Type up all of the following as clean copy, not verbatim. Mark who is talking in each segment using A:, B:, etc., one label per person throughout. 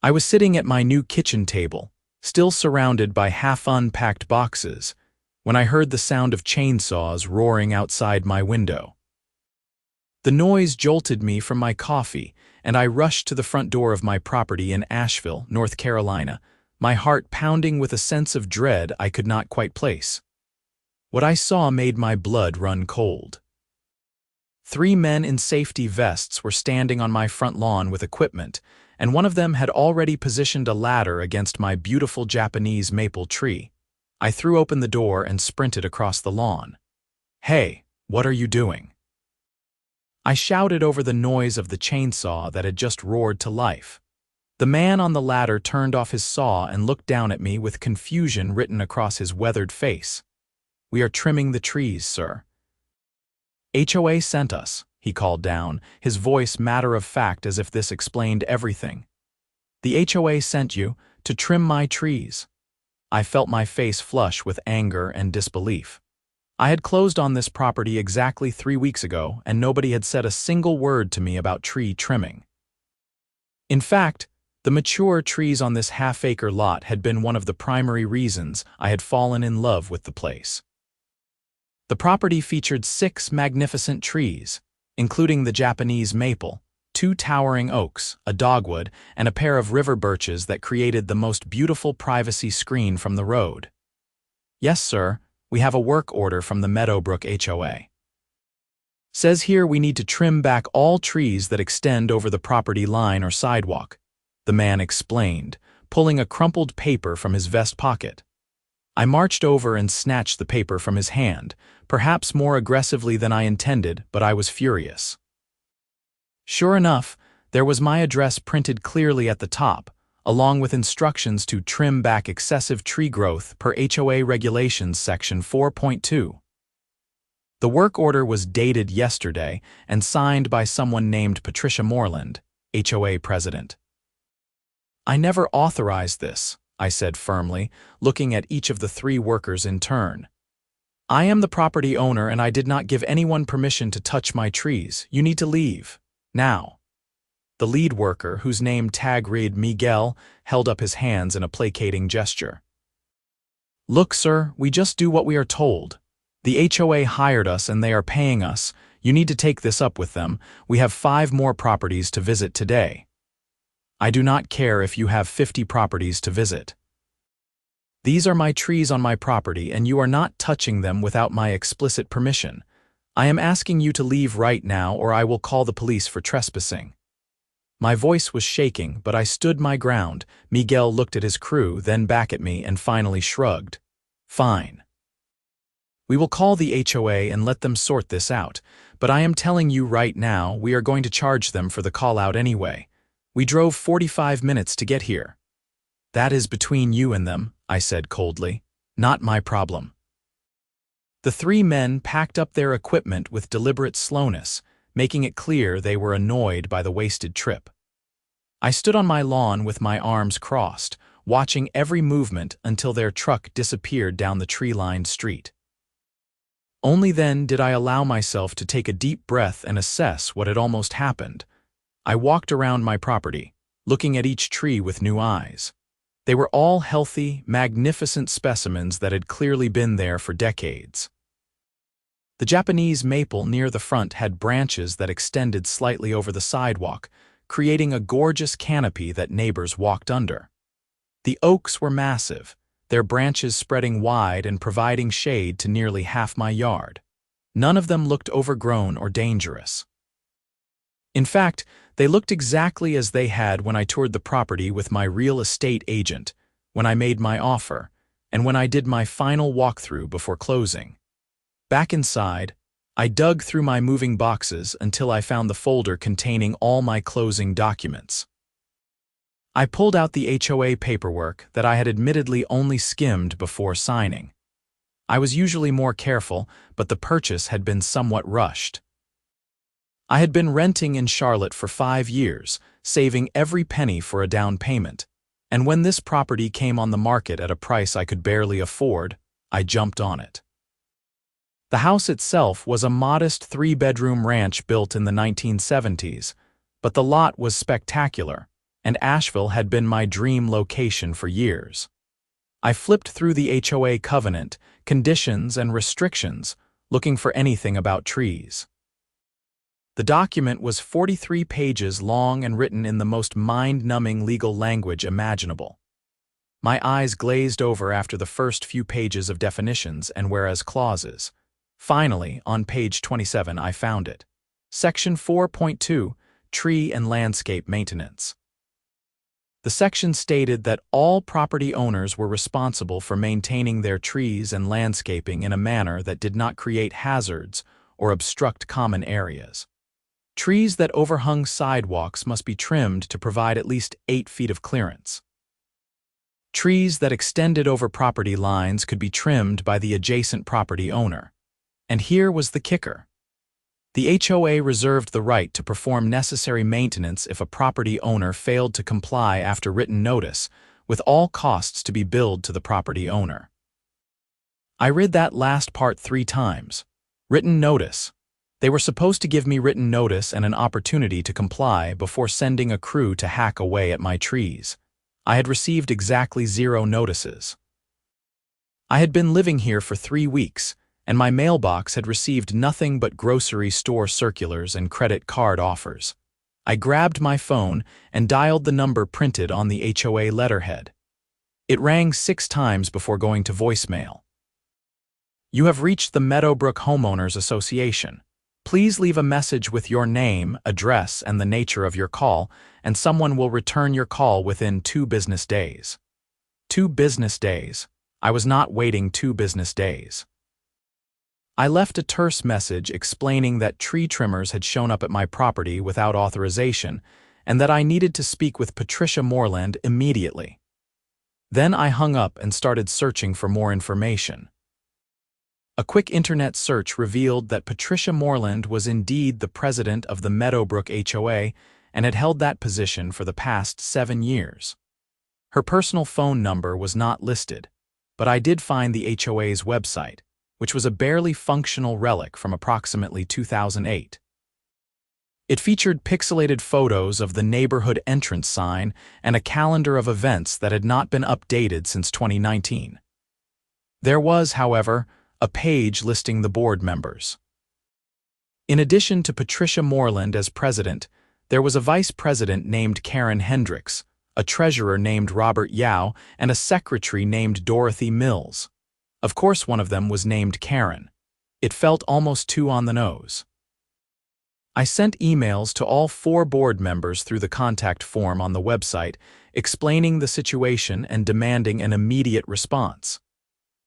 A: I was sitting at my new kitchen table, still surrounded by half-unpacked boxes, when I heard the sound of chainsaws roaring outside my window. The noise jolted me from my coffee, and I rushed to the front door of my property in Asheville, North Carolina, my heart pounding with a sense of dread I could not quite place. What I saw made my blood run cold. 3 men in safety vests were standing on my front lawn with equipment, and one of them had already positioned a ladder against my beautiful Japanese maple tree. I threw open the door and sprinted across the lawn. "Hey, what are you doing?" I shouted over the noise of the chainsaw that had just roared to life. The man on the ladder turned off his saw and looked down at me with confusion written across his weathered face. "We are trimming the trees, sir." "HOA sent us," he called down, his voice matter-of-fact as if this explained everything. "The HOA sent you to trim my trees." I felt my face flush with anger and disbelief. I had closed on this property exactly 3 weeks ago, and nobody had said a single word to me about tree trimming. In fact, the mature trees on this half-acre lot had been one of the primary reasons I had fallen in love with the place. The property featured 6 magnificent trees, including the Japanese maple, 2 towering oaks, a dogwood, and a pair of river birches that created the most beautiful privacy screen from the road. "Yes, sir, we have a work order from the Meadowbrook HOA. Says here we need to trim back all trees that extend over the property line or sidewalk," the man explained, pulling a crumpled paper from his vest pocket. I marched over and snatched the paper from his hand, perhaps more aggressively than I intended, but I was furious. Sure enough, there was my address printed clearly at the top, along with instructions to trim back excessive tree growth per HOA Regulations Section 4.2. The work order was dated yesterday and signed by someone named Patricia Moreland, HOA president. "I never authorized this," I said firmly, looking at each of the 3 workers in turn. "I am the property owner and I did not give anyone permission to touch my trees. You need to leave. Now." The lead worker, whose name tag read Miguel, held up his hands in a placating gesture. "Look, sir, we just do what we are told. The HOA hired us and they are paying us. You need to take this up with them. We have 5 more properties to visit today." "I do not care if you have 50 properties to visit. These are my trees on my property and you are not touching them without my explicit permission. I am asking you to leave right now or I will call the police for trespassing." My voice was shaking, but I stood my ground. Miguel looked at his crew, then back at me, and finally shrugged. "Fine. We will call the HOA and let them sort this out, but I am telling you right now we are going to charge them for the call-out anyway. We drove 45 minutes to get here." "That is between you and them," I said coldly. "Not my problem." The 3 men packed up their equipment with deliberate slowness, making it clear they were annoyed by the wasted trip. I stood on my lawn with my arms crossed, watching every movement until their truck disappeared down the tree-lined street. Only then did I allow myself to take a deep breath and assess what had almost happened. I walked around my property, looking at each tree with new eyes. They were all healthy, magnificent specimens that had clearly been there for decades. The Japanese maple near the front had branches that extended slightly over the sidewalk, creating a gorgeous canopy that neighbors walked under. The oaks were massive, their branches spreading wide and providing shade to nearly half my yard. None of them looked overgrown or dangerous. In fact, they looked exactly as they had when I toured the property with my real estate agent, when I made my offer, and when I did my final walkthrough before closing. Back inside, I dug through my moving boxes until I found the folder containing all my closing documents. I pulled out the HOA paperwork that I had admittedly only skimmed before signing. I was usually more careful, but the purchase had been somewhat rushed. I had been renting in Charlotte for 5 years, saving every penny for a down payment, and when this property came on the market at a price I could barely afford, I jumped on it. The house itself was a modest 3-bedroom ranch built in the 1970s, but the lot was spectacular, and Asheville had been my dream location for years. I flipped through the HOA covenant, conditions, and restrictions, looking for anything about trees. The document was 43 pages long and written in the most mind-numbing legal language imaginable. My eyes glazed over after the first few pages of definitions and whereas clauses. Finally, on page 27, I found it. Section 4.2, Tree and Landscape Maintenance. The section stated that all property owners were responsible for maintaining their trees and landscaping in a manner that did not create hazards or obstruct common areas. Trees that overhung sidewalks must be trimmed to provide at least 8 feet of clearance. Trees that extended over property lines could be trimmed by the adjacent property owner. And here was the kicker. The HOA reserved the right to perform necessary maintenance if a property owner failed to comply after written notice, with all costs to be billed to the property owner. I read that last part 3 times. Written notice. They were supposed to give me written notice and an opportunity to comply before sending a crew to hack away at my trees. I had received exactly 0 notices. I had been living here for 3 weeks, and my mailbox had received nothing but grocery store circulars and credit card offers. I grabbed my phone and dialed the number printed on the HOA letterhead. It rang 6 times before going to voicemail. You have reached the Meadowbrook Homeowners Association. Please leave a message with your name, address, and the nature of your call, and someone will return your call within 2 business days. 2 business days. I was not waiting 2 business days. I left a terse message explaining that tree trimmers had shown up at my property without authorization and that I needed to speak with Patricia Moreland immediately. Then I hung up and started searching for more information. A quick internet search revealed that Patricia Moreland was indeed the president of the Meadowbrook HOA and had held that position for the past 7 years. Her personal phone number was not listed, but I did find the HOA's website, which was a barely functional relic from approximately 2008. It featured pixelated photos of the neighborhood entrance sign and a calendar of events that had not been updated since 2019. There was, however, a page listing the board members. In addition to Patricia Moreland as president, there was a vice president named Karen Hendricks, a treasurer named Robert Yao, and a secretary named Dorothy Mills. Of course, one of them was named Karen. It felt almost too on the nose. I sent emails to all 4 board members through the contact form on the website, explaining the situation and demanding an immediate response.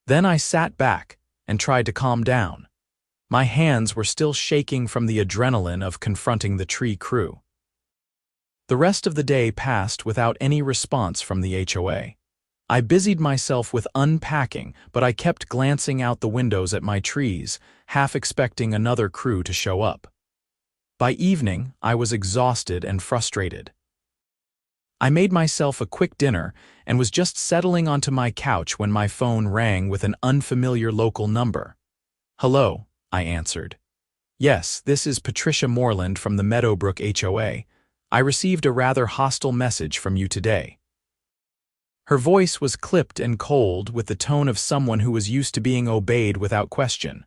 A: Then I sat back and tried to calm down. My hands were still shaking from the adrenaline of confronting the tree crew. The rest of the day passed without any response from the HOA. I busied myself with unpacking, but I kept glancing out the windows at my trees, half expecting another crew to show up. By evening, I was exhausted and frustrated. I made myself a quick dinner and was just settling onto my couch when my phone rang with an unfamiliar local number. "Hello," I answered. "Yes, this is Patricia Moreland from the Meadowbrook HOA. I received a rather hostile message from you today." Her voice was clipped and cold with the tone of someone who was used to being obeyed without question.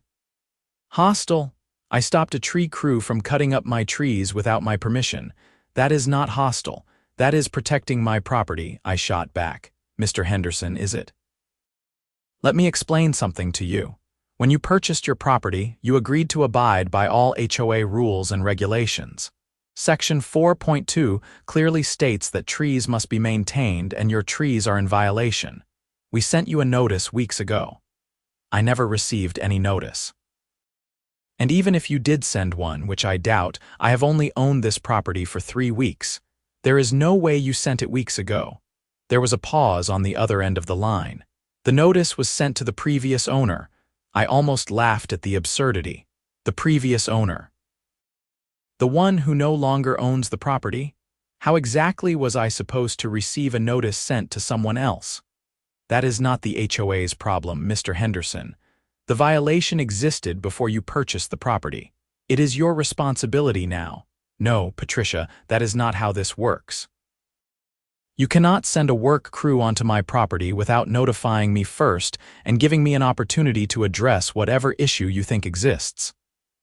A: "Hostile? I stopped a tree crew from cutting up my trees without my permission. That is not hostile. That is protecting my property," I shot back. "Mr. Henderson, is it? Let me explain something to you. When you purchased your property, you agreed to abide by all HOA rules and regulations. Section 4.2 clearly states that trees must be maintained and your trees are in violation. We sent you a notice weeks ago. I never received any notice. And even if you did send one, which I doubt, I have only owned this property for 3 weeks. There is no way you sent it weeks ago." There was a pause on the other end of the line. "The notice was sent to the previous owner." I almost laughed at the absurdity. The previous owner. The one who no longer owns the property? How exactly was I supposed to receive a notice sent to someone else? "That is not the HOA's problem, Mr. Henderson. The violation existed before you purchased the property. It is your responsibility now." "No, Patricia, that is not how this works." You cannot send a work crew onto my property without notifying me first and giving me an opportunity to address whatever issue you think exists.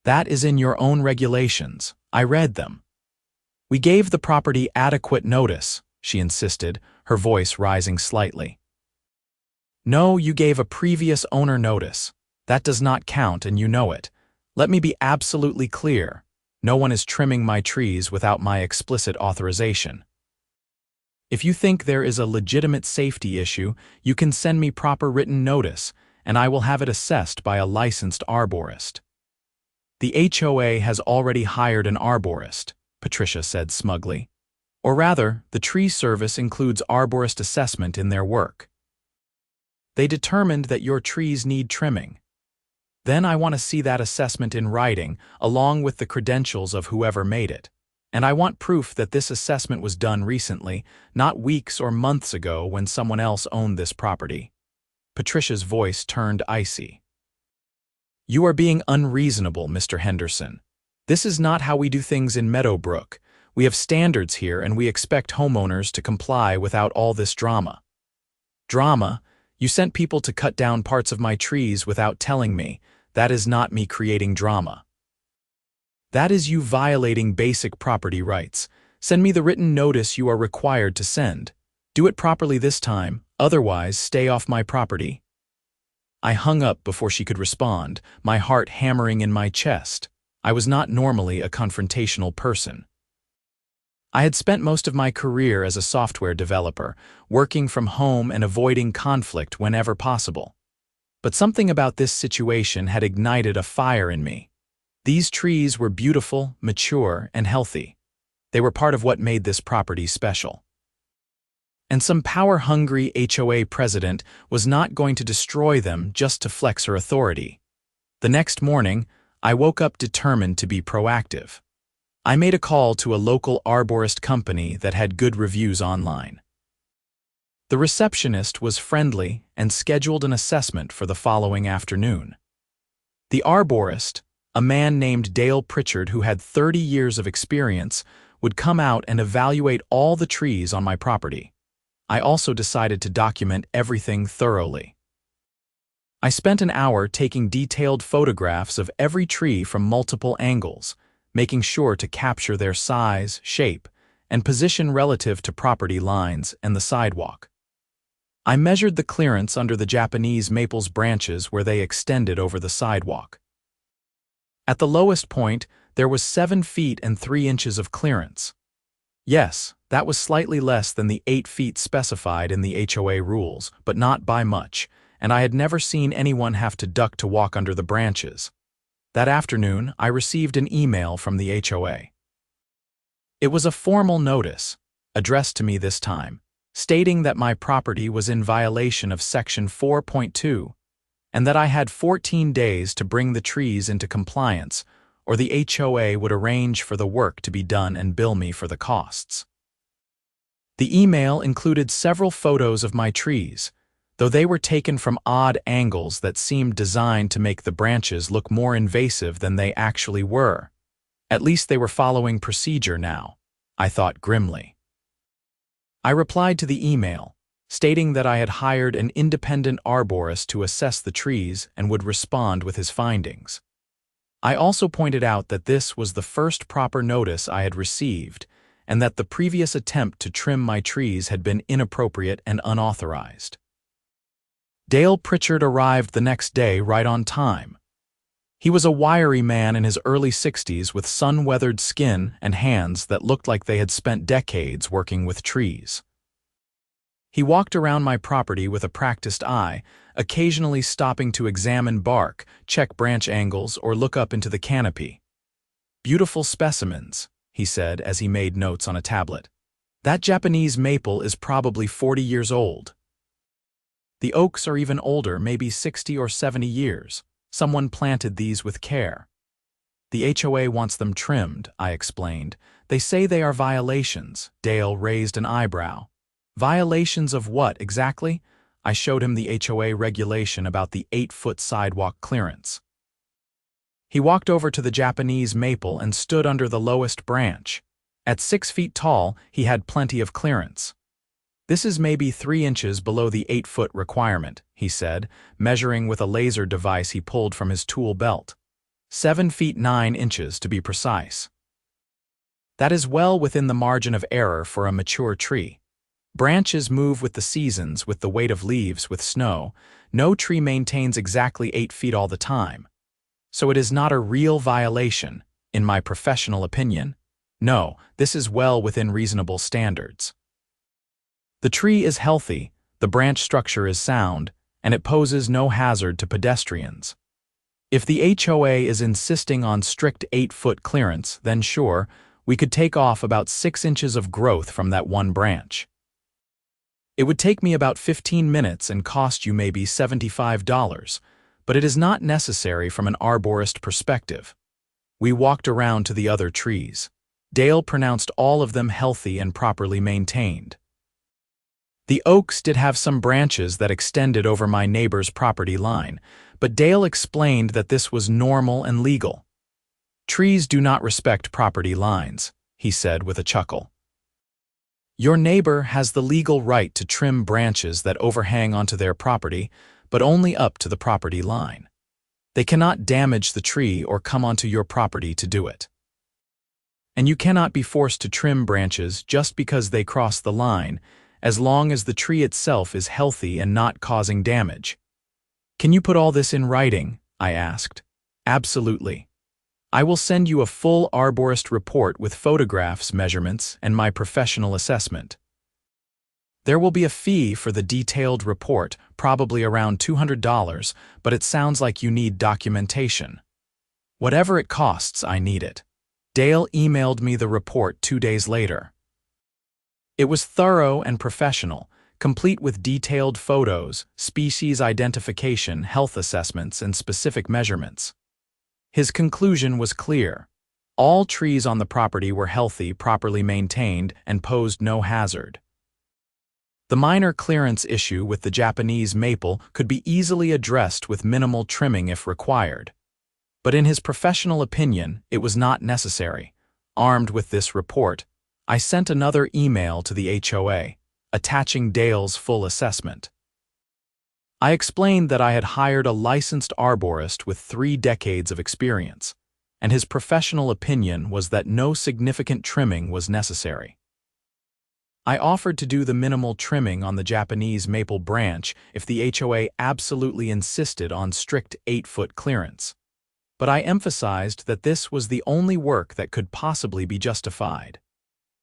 A: That is in your own regulations. I read them. We gave the property adequate notice, she insisted, her voice rising slightly. No, you gave a previous owner notice. That does not count, and you know it. Let me be absolutely clear. No one is trimming my trees without my explicit authorization. If you think there is a legitimate safety issue, you can send me proper written notice, and I will have it assessed by a licensed arborist. The HOA has already hired an arborist, Patricia said smugly. Or rather, the tree service includes arborist assessment in their work. They determined that your trees need trimming. Then I want to see that assessment in writing, along with the credentials of whoever made it. And I want proof that this assessment was done recently, not weeks or months ago when someone else owned this property. Patricia's voice turned icy. You are being unreasonable, Mr. Henderson. This is not how we do things in Meadowbrook. We have standards here and we expect homeowners to comply without all this drama. Drama? You sent people to cut down parts of my trees without telling me. That is not me creating drama. That is you violating basic property rights. Send me the written notice you are required to send. Do it properly this time, otherwise stay off my property. I hung up before she could respond, my heart hammering in my chest. I was not normally a confrontational person. I had spent most of my career as a software developer, working from home and avoiding conflict whenever possible. But something about this situation had ignited a fire in me. These trees were beautiful, mature, and healthy. They were part of what made this property special. And some power-hungry HOA president was not going to destroy them just to flex her authority. The next morning, I woke up determined to be proactive. I made a call to a local arborist company that had good reviews online. The receptionist was friendly and scheduled an assessment for the following afternoon. The arborist, a man named Dale Pritchard who had 30 years of experience, would come out and evaluate all the trees on my property. I also decided to document everything thoroughly. I spent an hour taking detailed photographs of every tree from multiple angles, making sure to capture their size, shape, and position relative to property lines and the sidewalk. I measured the clearance under the Japanese maple's branches where they extended over the sidewalk. At the lowest point, there was 7 feet and 3 inches of clearance. Yes, that was slightly less than the 8 feet specified in the HOA rules, but not by much, and I had never seen anyone have to duck to walk under the branches. That afternoon, I received an email from the HOA. It was a formal notice, addressed to me this time, stating that my property was in violation of Section 4.2 and that I had 14 days to bring the trees into compliance, or the HOA would arrange for the work to be done and bill me for the costs. The email included several photos of my trees, though they were taken from odd angles that seemed designed to make the branches look more invasive than they actually were. At least they were following procedure now, I thought grimly. I replied to the email, stating that I had hired an independent arborist to assess the trees and would respond with his findings. I also pointed out that this was the first proper notice I had received and that the previous attempt to trim my trees had been inappropriate and unauthorized. Dale Pritchard arrived the next day right on time. He was a wiry man in his early 60s with sun-weathered skin and hands that looked like they had spent decades working with trees. He walked around my property with a practiced eye, occasionally stopping to examine bark, check branch angles, or look up into the canopy. "Beautiful specimens," he said as he made notes on a tablet. "That Japanese maple is probably 40 years old. The oaks are even older, maybe 60 or 70 years. Someone planted these with care. The HOA wants them trimmed," I explained. "They say they are violations." Dale raised an eyebrow. "Violations of what, exactly?" I showed him the HOA regulation about the 8-foot sidewalk clearance. He walked over to the Japanese maple and stood under the lowest branch. At 6 feet tall, he had plenty of clearance. This is maybe 3 inches below the 8-foot requirement, he said, measuring with a laser device he pulled from his tool belt. 7 feet 9 inches to be precise. That is well within the margin of error for a mature tree. Branches move with the seasons, with the weight of leaves, with snow. No tree maintains exactly 8 feet all the time. So it is not a real violation, in my professional opinion. No, this is well within reasonable standards. The tree is healthy, the branch structure is sound, and it poses no hazard to pedestrians. If the HOA is insisting on strict 8-foot clearance, then sure, we could take off about 6 inches of growth from that one branch. It would take me about 15 minutes and cost you maybe $75, but it is not necessary from an arborist perspective. We walked around to the other trees. Dale pronounced all of them healthy and properly maintained. The oaks did have some branches that extended over my neighbor's property line, but Dale explained that this was normal and legal. Trees do not respect property lines, he said with a chuckle. Your neighbor has the legal right to trim branches that overhang onto their property, but only up to the property line. They cannot damage the tree or come onto your property to do it. And you cannot be forced to trim branches just because they cross the line, as long as the tree itself is healthy and not causing damage. Can you put all this in writing? I asked. Absolutely. I will send you a full arborist report with photographs, measurements, and my professional assessment. There will be a fee for the detailed report, probably around $200, but it sounds like you need documentation. Whatever it costs, I need it. Dale emailed me the report 2 days later. It was thorough and professional, complete with detailed photos, species identification, health assessments, and specific measurements. His conclusion was clear. All trees on the property were healthy, properly maintained, and posed no hazard. The minor clearance issue with the Japanese maple could be easily addressed with minimal trimming if required. But in his professional opinion, it was not necessary. Armed with this report, I sent another email to the HOA, attaching Dale's full assessment. I explained that I had hired a licensed arborist with 3 decades of experience, and his professional opinion was that no significant trimming was necessary. I offered to do the minimal trimming on the Japanese maple branch if the HOA absolutely insisted on strict 8-foot clearance, but I emphasized that this was the only work that could possibly be justified.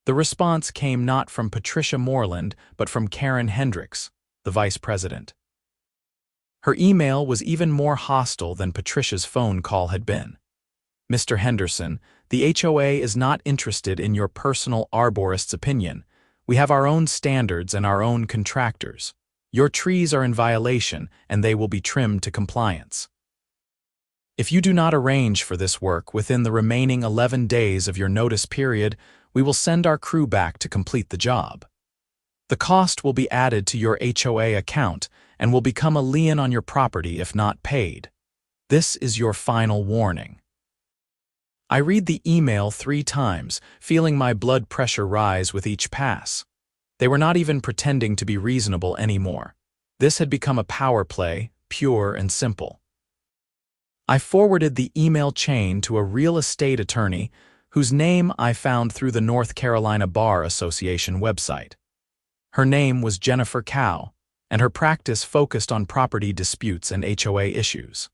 A: The response came not from Patricia Moreland, but from Karen Hendricks, the vice president. Her email was even more hostile than Patricia's phone call had been. Mr. Henderson, the HOA is not interested in your personal arborist's opinion. We have our own standards and our own contractors. Your trees are in violation, and they will be trimmed to compliance. If you do not arrange for this work within the remaining 11 days of your notice period, we will send our crew back to complete the job. The cost will be added to your HOA account and will become a lien on your property if not paid. This is your final warning. I read the email 3 times, feeling my blood pressure rise with each pass. They were not even pretending to be reasonable anymore. This had become a power play, pure and simple. I forwarded the email chain to a real estate attorney whose name I found through the North Carolina Bar Association website. Her name was Jennifer Cow, and her practice focused on property disputes and HOA issues.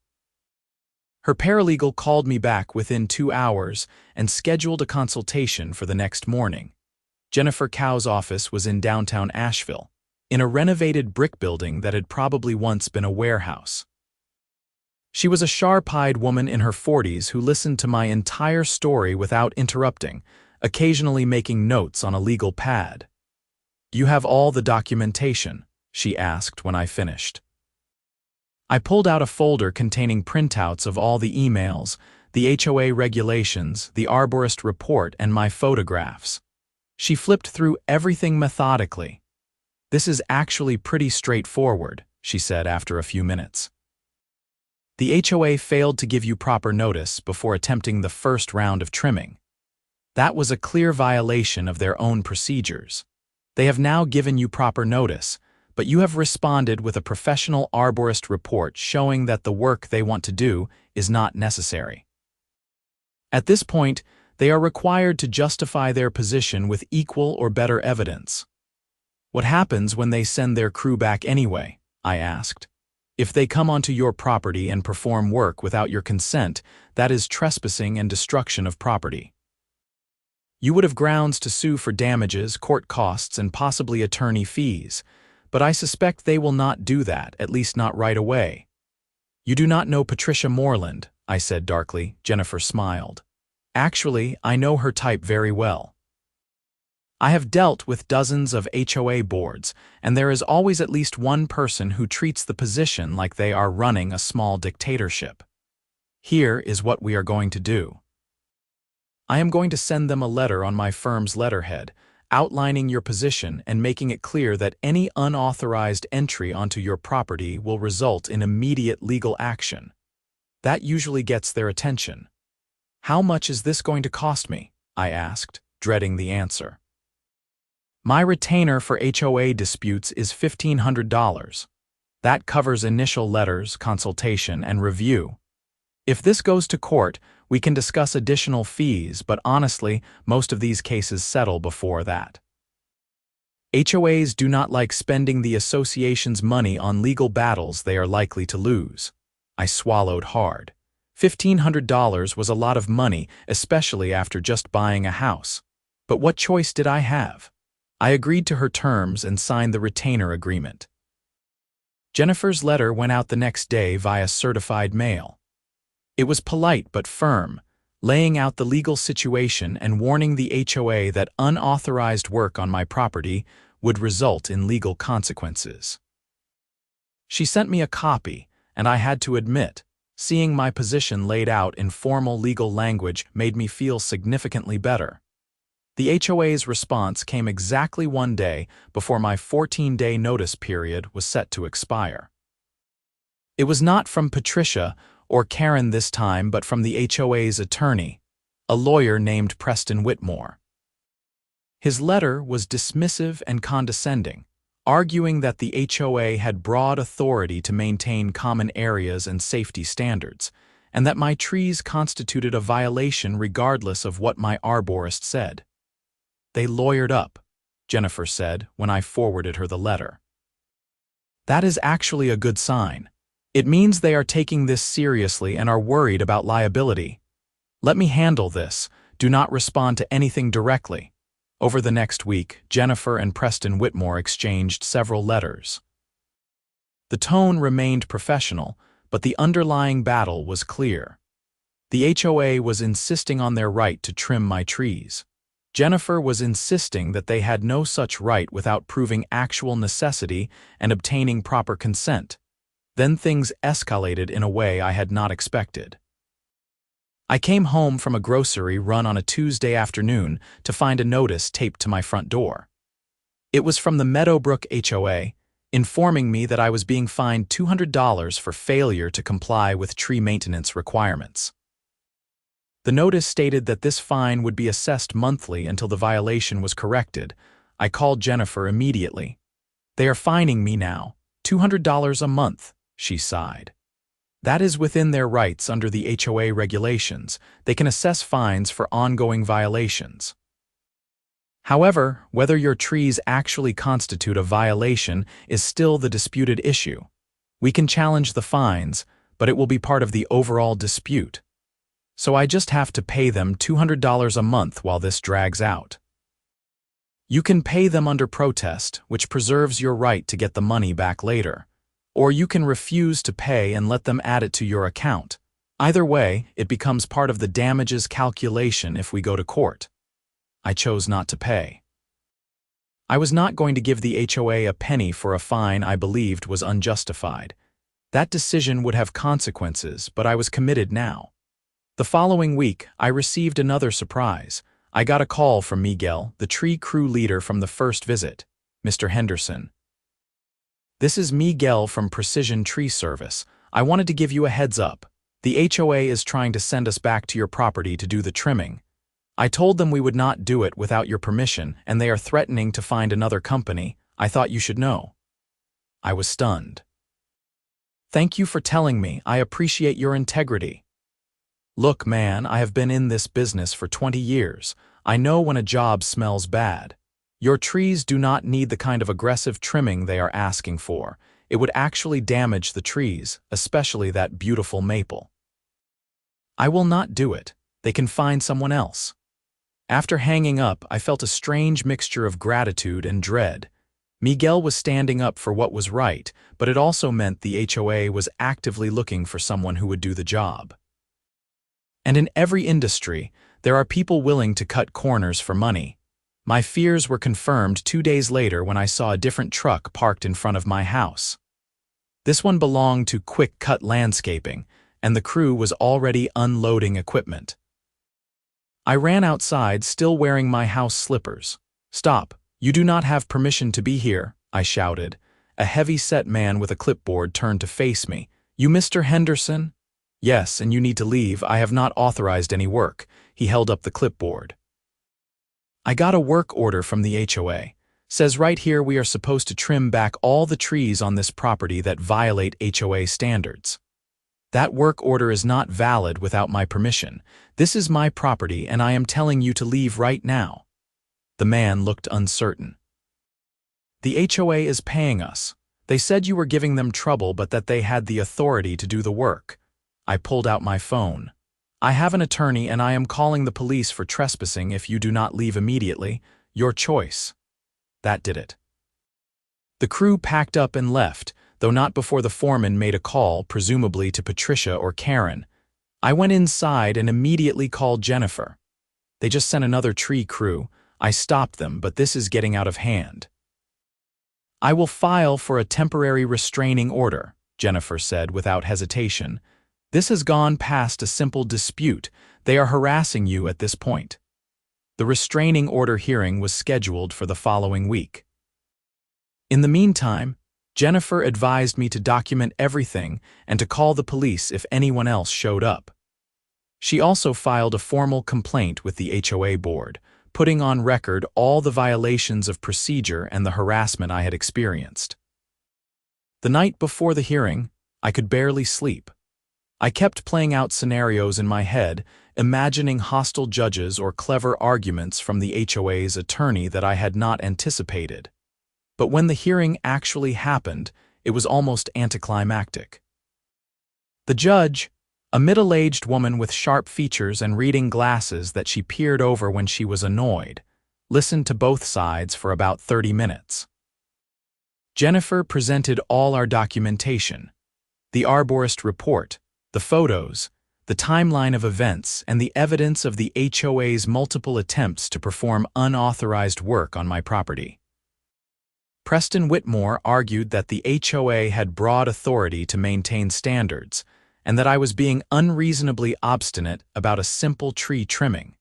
A: Her paralegal called me back within 2 hours and scheduled a consultation for the next morning. Jennifer Cow's office was in downtown Asheville, in a renovated brick building that had probably once been a warehouse. She was a sharp-eyed woman in her 40s who listened to my entire story without interrupting, occasionally making notes on a legal pad. "You have all the documentation?" she asked when I finished. I pulled out a folder containing printouts of all the emails, the HOA regulations, the arborist report, and my photographs. She flipped through everything methodically. "This is actually pretty straightforward," she said after a few minutes. "The HOA failed to give you proper notice before attempting the first round of trimming. That was a clear violation of their own procedures. They have now given you proper notice, but you have responded with a professional arborist report showing that the work they want to do is not necessary. At this point, they are required to justify their position with equal or better evidence. What happens when they send their crew back anyway? I asked. If they come onto your property and perform work without your consent, that is trespassing and destruction of property. You would have grounds to sue for damages, court costs, and possibly attorney fees, but I suspect they will not do that, at least not right away. You do not know Patricia Moreland, I said darkly. Jennifer smiled. Actually, I know her type very well. I have dealt with dozens of HOA boards, and there is always at least one person who treats the position like they are running a small dictatorship. Here is what we are going to do. I am going to send them a letter on my firm's letterhead, outlining your position and making it clear that any unauthorized entry onto your property will result in immediate legal action. That usually gets their attention. How much is this going to cost me? I asked, dreading the answer. My retainer for HOA disputes is $1,500. That covers initial letters, consultation, and review. If this goes to court, we can discuss additional fees, but honestly, most of these cases settle before that. HOAs do not like spending the association's money on legal battles they are likely to lose. I swallowed hard. $1,500 was a lot of money, especially after just buying a house. But what choice did I have? I agreed to her terms and signed the retainer agreement. Jennifer's letter went out the next day via certified mail. It was polite but firm, laying out the legal situation and warning the HOA that unauthorized work on my property would result in legal consequences. She sent me a copy, and I had to admit, seeing my position laid out in formal legal language made me feel significantly better. The HOA's response came exactly one day before my 14-day notice period was set to expire. It was not from Patricia or Karen this time, but from the HOA's attorney, a lawyer named Preston Whitmore. His letter was dismissive and condescending, arguing that the HOA had broad authority to maintain common areas and safety standards, and that my trees constituted a violation regardless of what my arborist said. They lawyered up, Jennifer said when I forwarded her the letter. That is actually a good sign. It means they are taking this seriously and are worried about liability. Let me handle this. Do not respond to anything directly. Over the next week, Jennifer and Preston Whitmore exchanged several letters. The tone remained professional, but the underlying battle was clear. The HOA was insisting on their right to trim my trees. Jennifer was insisting that they had no such right without proving actual necessity and obtaining proper consent. Then things escalated in a way I had not expected. I came home from a grocery run on a Tuesday afternoon to find a notice taped to my front door. It was from the Meadowbrook HOA, informing me that I was being fined $200 for failure to comply with tree maintenance requirements. The notice stated that this fine would be assessed monthly until the violation was corrected. I called Jennifer immediately. They are fining me now, $200 a month, she sighed. That is within their rights under the HOA regulations. They can assess fines for ongoing violations. However, whether your trees actually constitute a violation is still the disputed issue. We can challenge the fines, but it will be part of the overall dispute. So I just have to pay them $200 a month while this drags out. You can pay them under protest, which preserves your right to get the money back later. Or you can refuse to pay and let them add it to your account. Either way, it becomes part of the damages calculation if we go to court. I chose not to pay. I was not going to give the HOA a penny for a fine I believed was unjustified. That decision would have consequences, but I was committed now. The following week, I received another surprise. I got a call from Miguel, the tree crew leader from the first visit, Mr. Henderson. This is Miguel from Precision Tree Service. I wanted to give you a heads up. The HOA is trying to send us back to your property to do the trimming. I told them we would not do it without your permission, and they are threatening to find another company. I thought you should know." I was stunned. "Thank you for telling me. I appreciate your integrity." "Look, man, I have been in this business for 20 years. I know when a job smells bad. Your trees do not need the kind of aggressive trimming they are asking for. It would actually damage the trees, especially that beautiful maple. I will not do it. They can find someone else." After hanging up, I felt a strange mixture of gratitude and dread. Miguel was standing up for what was right, but it also meant the HOA was actively looking for someone who would do the job. And in every industry, there are people willing to cut corners for money. My fears were confirmed 2 days later when I saw a different truck parked in front of my house. This one belonged to Quick Cut Landscaping, and the crew was already unloading equipment. I ran outside, still wearing my house slippers. "Stop! You do not have permission to be here," I shouted. A heavy-set man with a clipboard turned to face me. "You Mr. Henderson?" "Yes, and you need to leave. I have not authorized any work." He held up the clipboard. "I got a work order from the HOA. Says right here we are supposed to trim back all the trees on this property that violate HOA standards. That work order is not valid without my permission. This is my property and I am telling you to leave right now." The man looked uncertain. "The HOA is paying us. They said you were giving them trouble but that they had the authority to do the work." I pulled out my phone. "I have an attorney and I am calling the police for trespassing if you do not leave immediately. Your choice." That did it. The crew packed up and left, though not before the foreman made a call, presumably to Patricia or Karen. I went inside and immediately called Jennifer. "They just sent another tree crew. I stopped them, but this is getting out of hand." "I will file for a temporary restraining order," Jennifer said without hesitation. "This has gone past a simple dispute. They are harassing you at this point." The restraining order hearing was scheduled for the following week. In the meantime, Jennifer advised me to document everything and to call the police if anyone else showed up. She also filed a formal complaint with the HOA board, putting on record all the violations of procedure and the harassment I had experienced. The night before the hearing, I could barely sleep. I kept playing out scenarios in my head, imagining hostile judges or clever arguments from the HOA's attorney that I had not anticipated. But when the hearing actually happened, it was almost anticlimactic. The judge, a middle-aged woman with sharp features and reading glasses that she peered over when she was annoyed, listened to both sides for about 30 minutes. Jennifer presented all our documentation: the Arborist report, the photos, the timeline of events, and the evidence of the HOA's multiple attempts to perform unauthorized work on my property. Preston Whitmore argued that the HOA had broad authority to maintain standards, and that I was being unreasonably obstinate about a simple tree trimming.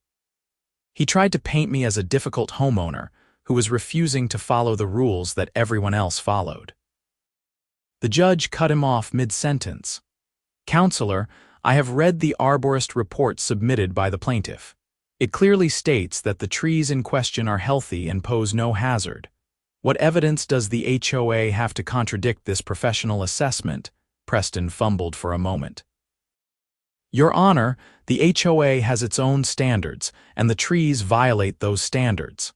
A: He tried to paint me as a difficult homeowner who was refusing to follow the rules that everyone else followed. The judge cut him off mid-sentence. "Counselor, I have read the Arborist report submitted by the plaintiff. It clearly states that the trees in question are healthy and pose no hazard. What evidence does the HOA have to contradict this professional assessment?" Preston fumbled for a moment. "Your Honor, the HOA has its own standards, and the trees violate those standards.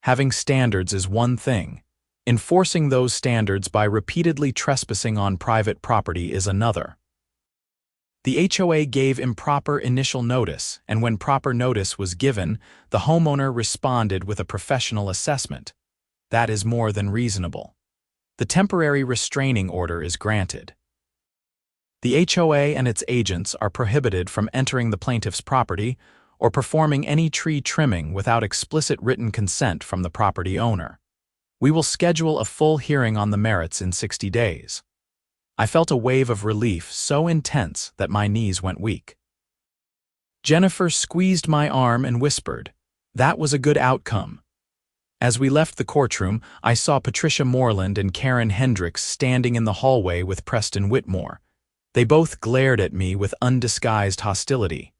A: Having standards is one thing. Enforcing those standards by repeatedly trespassing on private property is another. The HOA gave improper initial notice, and when proper notice was given, the homeowner responded with a professional assessment. That is more than reasonable. The temporary restraining order is granted. The HOA and its agents are prohibited from entering the plaintiff's property or performing any tree trimming without explicit written consent from the property owner. We will schedule a full hearing on the merits in 60 days. I felt a wave of relief so intense that my knees went weak. Jennifer squeezed my arm and whispered, "That was a good outcome." As we left the courtroom, I saw Patricia Moreland and Karen Hendricks standing in the hallway with Preston Whitmore. They both glared at me with undisguised hostility.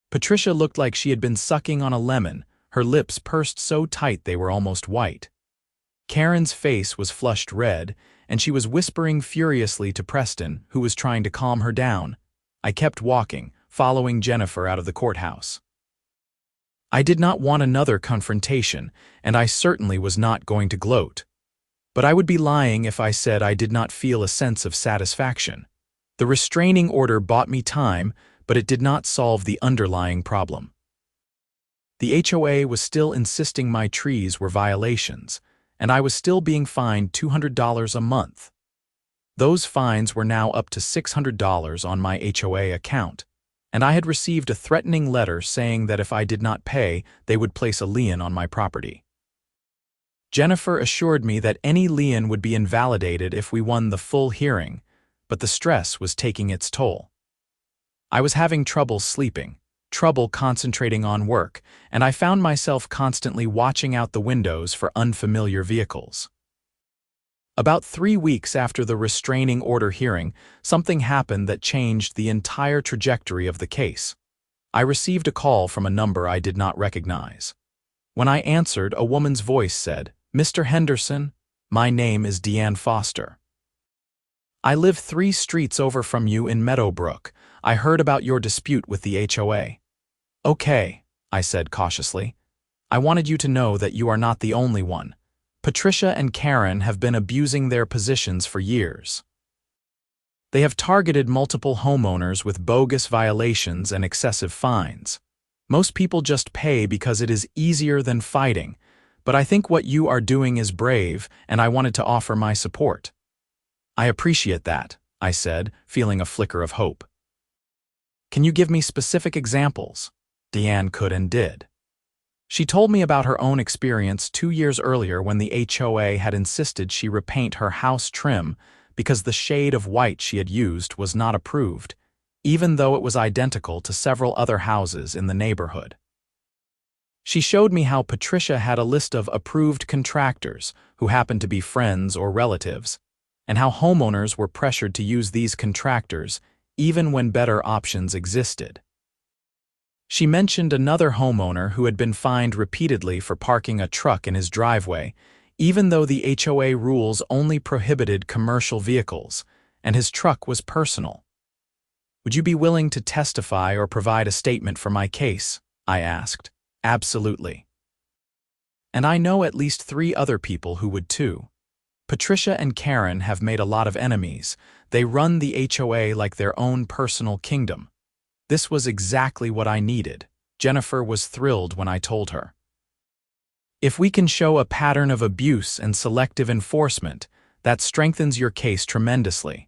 A: Patricia looked like she had been sucking on a lemon, her lips pursed so tight they were almost white. Karen's face was flushed red, and she was whispering furiously to Preston, who was trying to calm her down. I kept walking, following Jennifer out of the courthouse. I did not want another confrontation, and I certainly was not going to gloat. But I would be lying if I said I did not feel a sense of satisfaction. The restraining order bought me time, but it did not solve the underlying problem. The HOA was still insisting my trees were violations, and I was still being fined $200 a month. Those fines were now up to $600 on my HOA account, and I had received a threatening letter saying that if I did not pay, they would place a lien on my property. Jennifer assured me that any lien would be invalidated if we won the full hearing, but the stress was taking its toll. I was having trouble sleeping, trouble concentrating on work, and I found myself constantly watching out the windows for unfamiliar vehicles. About 3 weeks after the restraining order hearing, something happened that changed the entire trajectory of the case. I received a call from a number I did not recognize. When I answered, a woman's voice said, "Mr. Henderson, my name is Deanne Foster. I live 3 streets over from you in Meadowbrook. I heard about your dispute with the HOA. Okay, I said cautiously. I wanted you to know that you are not the only one. Patricia and Karen have been abusing their positions for years. They have targeted multiple homeowners with bogus violations and excessive fines. Most people just pay because it is easier than fighting, but I think what you are doing is brave, and I wanted to offer my support." "I appreciate that," I said, feeling a flicker of hope. "Can you give me specific examples?" Deanne could and did. She told me about her own experience 2 years earlier when the HOA had insisted she repaint her house trim because the shade of white she had used was not approved, even though it was identical to several other houses in the neighborhood. She showed me how Patricia had a list of approved contractors who happened to be friends or relatives, and how homeowners were pressured to use these contractors even when better options existed. She mentioned another homeowner who had been fined repeatedly for parking a truck in his driveway, even though the HOA rules only prohibited commercial vehicles, and his truck was personal. "Would you be willing to testify or provide a statement for my case?" I asked. "Absolutely. And I know at least 3 other people who would too. Patricia and Karen have made a lot of enemies. They run the HOA like their own personal kingdom. This was exactly what I needed." Jennifer was thrilled when I told her. "If we can show a pattern of abuse and selective enforcement, that strengthens your case tremendously.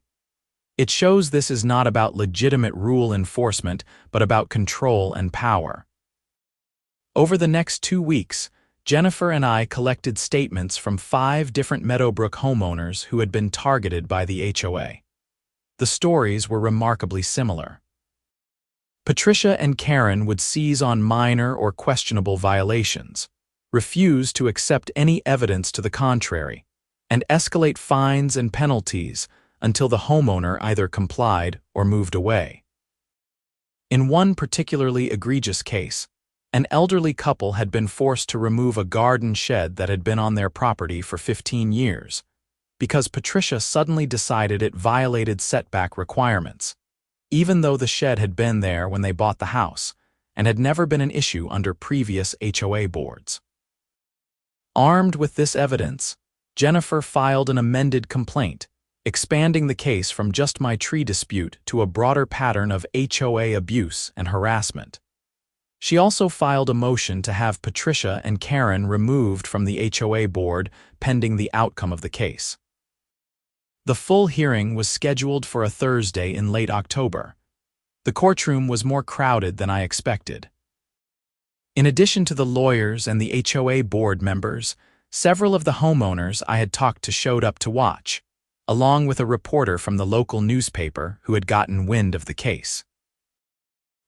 A: It shows this is not about legitimate rule enforcement, but about control and power." Over the next 2 weeks, Jennifer and I collected statements from 5 different Meadowbrook homeowners who had been targeted by the HOA. The stories were remarkably similar. Patricia and Karen would seize on minor or questionable violations, refuse to accept any evidence to the contrary, and escalate fines and penalties until the homeowner either complied or moved away. In one particularly egregious case, an elderly couple had been forced to remove a garden shed that had been on their property for 15 years, because Patricia suddenly decided it violated setback requirements, even though the shed had been there when they bought the house and had never been an issue under previous HOA boards. Armed with this evidence, Jennifer filed an amended complaint, expanding the case from just my tree dispute to a broader pattern of HOA abuse and harassment. She also filed a motion to have Patricia and Karen removed from the HOA board pending the outcome of the case. The full hearing was scheduled for a Thursday in late October. The courtroom was more crowded than I expected. In addition to the lawyers and the HOA board members, several of the homeowners I had talked to showed up to watch, along with a reporter from the local newspaper who had gotten wind of the case.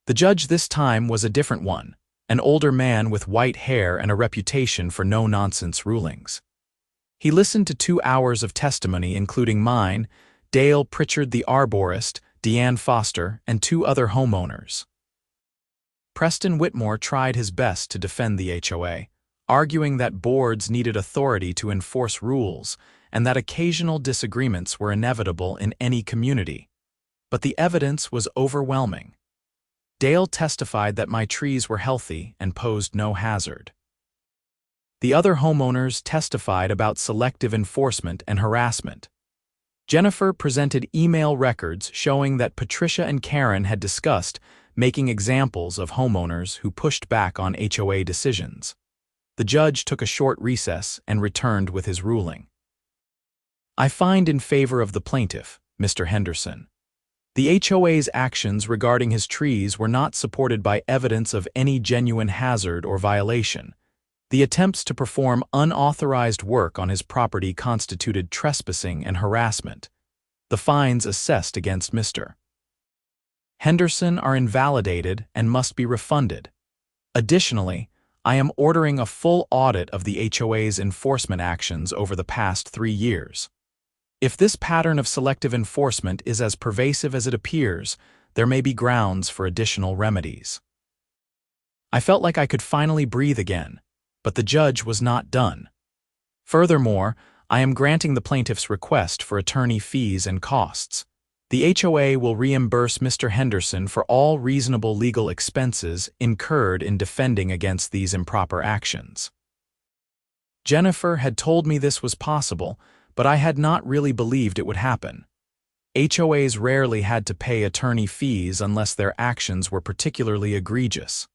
A: The judge this time was a different one, an older man with white hair and a reputation for no-nonsense rulings. He listened to 2 hours of testimony including mine, Dale Pritchard the Arborist, Deanne Foster, and 2 other homeowners. Preston Whitmore tried his best to defend the HOA, arguing that boards needed authority to enforce rules and that occasional disagreements were inevitable in any community. But the evidence was overwhelming. Dale testified that my trees were healthy and posed no hazard. The other homeowners testified about selective enforcement and harassment. Jennifer presented email records showing that Patricia and Karen had discussed making examples of homeowners who pushed back on HOA decisions. The judge took a short recess and returned with his ruling. I find in favor of the plaintiff, Mr. Henderson. The HOA's actions regarding his trees were not supported by evidence of any genuine hazard or violation. The attempts to perform unauthorized work on his property constituted trespassing and harassment. The fines assessed against Mr. Henderson are invalidated and must be refunded. Additionally, I am ordering a full audit of the HOA's enforcement actions over the past 3 years. If this pattern of selective enforcement is as pervasive as it appears, there may be grounds for additional remedies. I felt like I could finally breathe again, but the judge was not done. Furthermore, I am granting the plaintiff's request for attorney fees and costs. The HOA will reimburse Mr. Henderson for all reasonable legal expenses incurred in defending against these improper actions. Jennifer had told me this was possible, but I had not really believed it would happen. HOAs rarely had to pay attorney fees unless their actions were particularly egregious.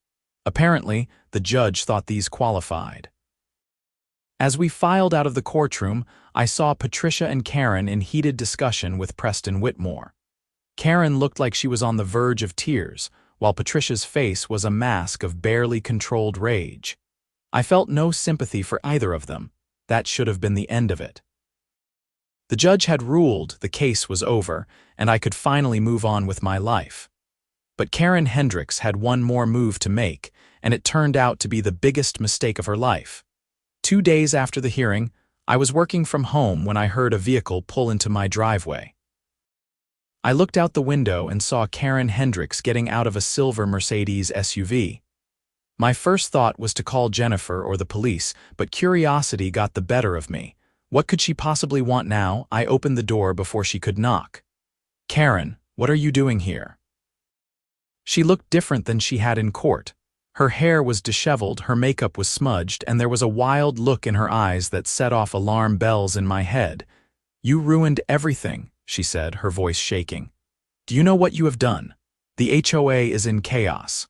A: Apparently, the judge thought these qualified. As we filed out of the courtroom, I saw Patricia and Karen in heated discussion with Preston Whitmore. Karen looked like she was on the verge of tears, while Patricia's face was a mask of barely controlled rage. I felt no sympathy for either of them. That should have been the end of it. The judge had ruled the case was over, and I could finally move on with my life. But Karen Hendricks had one more move to make, and it turned out to be the biggest mistake of her life. 2 days after the hearing, I was working from home when I heard a vehicle pull into my driveway. I looked out the window and saw Karen Hendricks getting out of a silver Mercedes SUV. My first thought was to call Jennifer or the police, but curiosity got the better of me. What could she possibly want now? I opened the door before she could knock. "Karen, what are you doing here?" She looked different than she had in court. Her hair was disheveled, her makeup was smudged, and there was a wild look in her eyes that set off alarm bells in my head. "You ruined everything," she said, her voice shaking. "Do you know what you have done? The HOA is in chaos.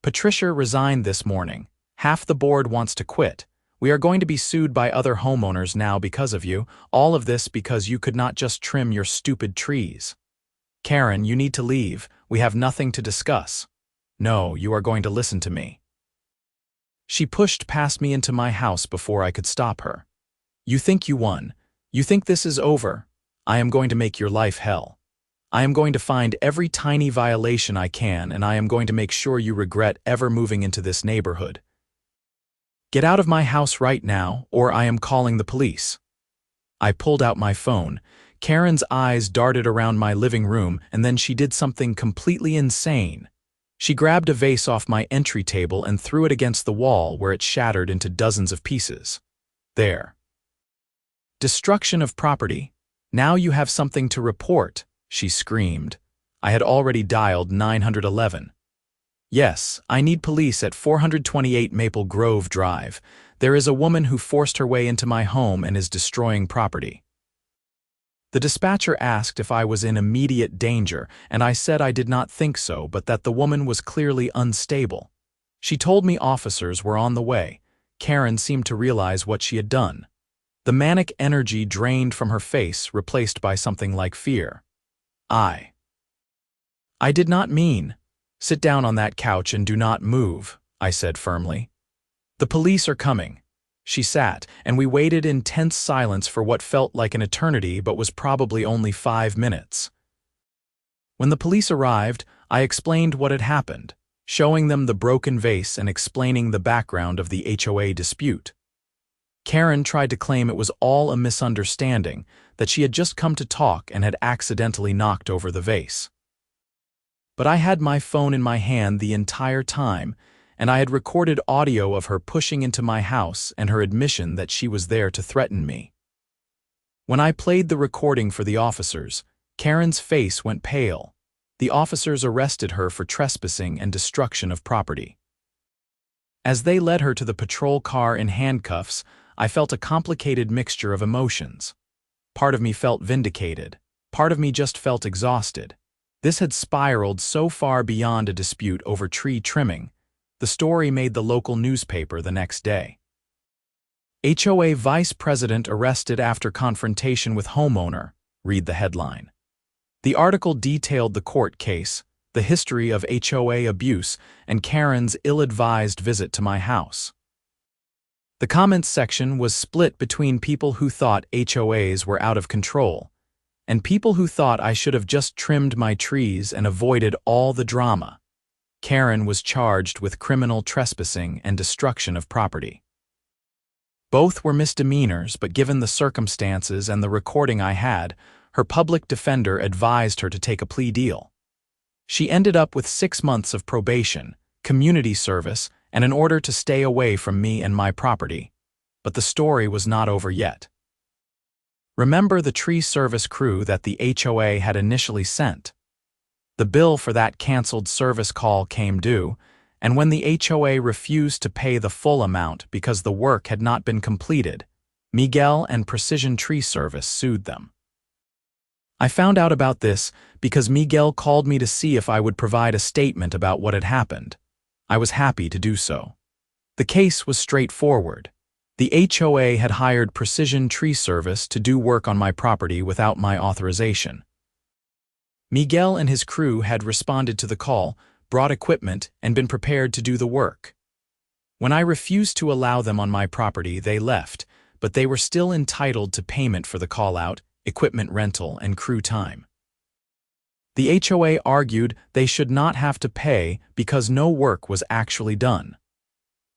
A: Patricia resigned this morning. Half the board wants to quit. We are going to be sued by other homeowners now because of you, all of this because you could not just trim your stupid trees. Karen, you need to leave. We have nothing to discuss. No, you are going to listen to me." She pushed past me into my house before I could stop her. "You think you won. You think this is over. I am going to make your life hell. I am going to find every tiny violation I can, and I am going to make sure you regret ever moving into this neighborhood. Get out of my house right now, or I am calling the police." I pulled out my phone. Karen's eyes darted around my living room, and then she did something completely insane. She grabbed a vase off my entry table and threw it against the wall, where it shattered into dozens of pieces. "There. Destruction of property. Now you have something to report," she screamed. I had already dialed 911. "Yes, I need police at 428 Maple Grove Drive. There is a woman who forced her way into my home and is destroying property." The dispatcher asked if I was in immediate danger, and I said I did not think so, but that the woman was clearly unstable. She told me officers were on the way. Karen seemed to realize what she had done. The manic energy drained from her face, replaced by something like fear. I did not mean. "Sit down on that couch and do not move," I said firmly. "The police are coming." She sat, and we waited in tense silence for what felt like an eternity but was probably only 5 minutes. When the police arrived, I explained what had happened, showing them the broken vase and explaining the background of the HOA dispute. Karen tried to claim it was all a misunderstanding, that she had just come to talk and had accidentally knocked over the vase. But I had my phone in my hand the entire time, and I had recorded audio of her pushing into my house and her admission that she was there to threaten me. When I played the recording for the officers, Karen's face went pale. The officers arrested her for trespassing and destruction of property. As they led her to the patrol car in handcuffs, I felt a complicated mixture of emotions. Part of me felt vindicated. Part of me just felt exhausted. This had spiraled so far beyond a dispute over tree trimming. The story made the local newspaper the next day. HOA Vice President arrested after confrontation with homeowner, read the headline. The article detailed the court case, the history of HOA abuse, and Karen's ill-advised visit to my house. The comments section was split between people who thought HOAs were out of control and people who thought I should have just trimmed my trees and avoided all the drama. Karen was charged with criminal trespassing and destruction of property. Both were misdemeanors, but given the circumstances and the recording I had, her public defender advised her to take a plea deal. She ended up with 6 months of probation, community service, and an order to stay away from me and my property. But the story was not over yet. Remember the tree service crew that the HOA had initially sent? The bill for that canceled service call came due, and when the HOA refused to pay the full amount because the work had not been completed, Miguel and Precision Tree Service sued them. I found out about this because Miguel called me to see if I would provide a statement about what had happened. I was happy to do so. The case was straightforward. The HOA had hired Precision Tree Service to do work on my property without my authorization. Miguel and his crew had responded to the call, brought equipment, and been prepared to do the work. When I refused to allow them on my property, they left, but they were still entitled to payment for the call-out, equipment rental, and crew time. The HOA argued they should not have to pay because no work was actually done.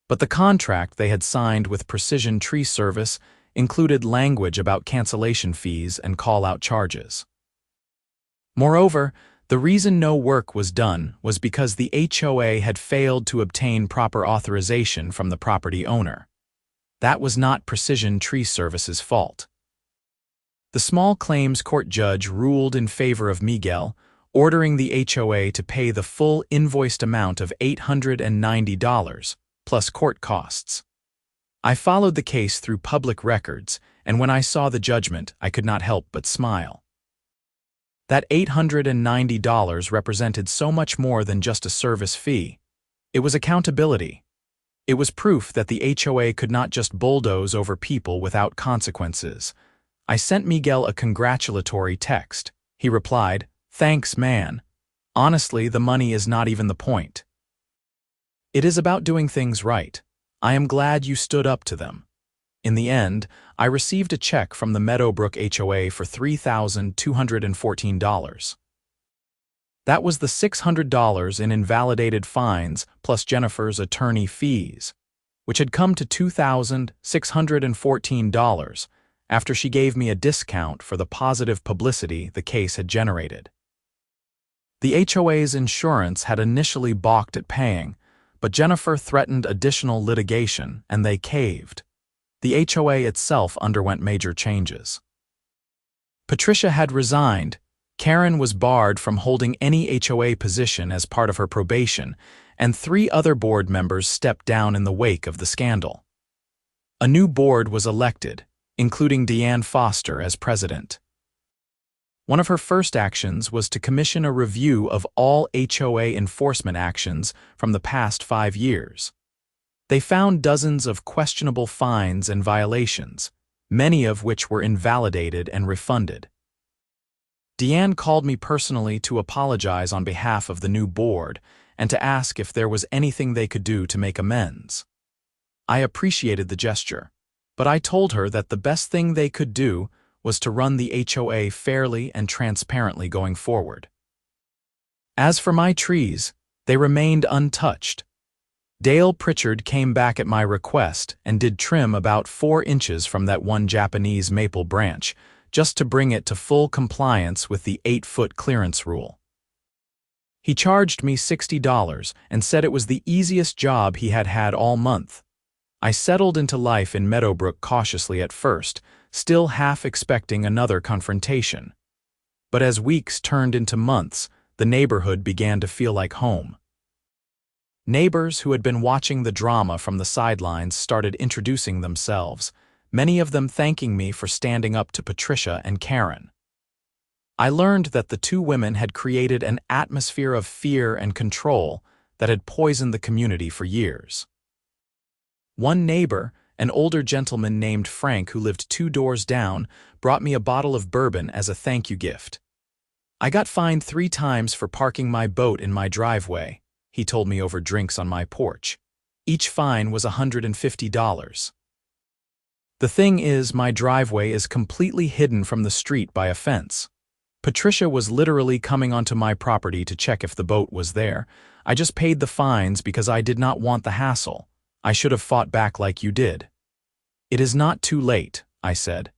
A: But the contract they had signed with Precision Tree Service included language about cancellation fees and call-out charges. Moreover, the reason no work was done was because the HOA had failed to obtain proper authorization from the property owner. That was not Precision Tree Service's fault. The small claims court judge ruled in favor of Miguel, ordering the HOA to pay the full invoiced amount of $890, plus court costs. I followed the case through public records, and when I saw the judgment, I could not help but smile. That $890 represented so much more than just a service fee. It was accountability. It was proof that the HOA could not just bulldoze over people without consequences. I sent Miguel a congratulatory text. He replied, "Thanks, man. Honestly, the money is not even the point. It is about doing things right. I am glad you stood up to them." In the end, I received a check from the Meadowbrook HOA for $3,214. That was the $600 in invalidated fines plus Jennifer's attorney fees, which had come to $2,614 after she gave me a discount for the positive publicity the case had generated. The HOA's insurance had initially balked at paying, but Jennifer threatened additional litigation, and they caved. The HOA itself underwent major changes. Patricia had resigned, Karen was barred from holding any HOA position as part of her probation, and 3 other board members stepped down in the wake of the scandal. A new board was elected, including Deanne Foster as president. One of her first actions was to commission a review of all HOA enforcement actions from the past 5 years. They found dozens of questionable fines and violations, many of which were invalidated and refunded. Deanne called me personally to apologize on behalf of the new board and to ask if there was anything they could do to make amends. I appreciated the gesture, but I told her that the best thing they could do was to run the HOA fairly and transparently going forward. As for my trees, they remained untouched. Dale Pritchard came back at my request and did trim about 4 inches from that one Japanese maple branch, just to bring it to full compliance with the 8-foot clearance rule. He charged me $60 and said it was the easiest job he had had all month. I settled into life in Meadowbrook cautiously at first, still half expecting another confrontation. But as weeks turned into months, the neighborhood began to feel like home. Neighbors who had been watching the drama from the sidelines started introducing themselves, many of them thanking me for standing up to Patricia and Karen. I learned that the two women had created an atmosphere of fear and control that had poisoned the community for years. One neighbor, an older gentleman named Frank who lived 2 doors down, brought me a bottle of bourbon as a thank you gift. I got fined 3 times for parking my boat in my driveway, he told me over drinks on my porch. Each fine was $150. The thing is, my driveway is completely hidden from the street by a fence. Patricia was literally coming onto my property to check if the boat was there. I just paid the fines because I did not want the hassle. I should have fought back like you did. It is not too late, I said.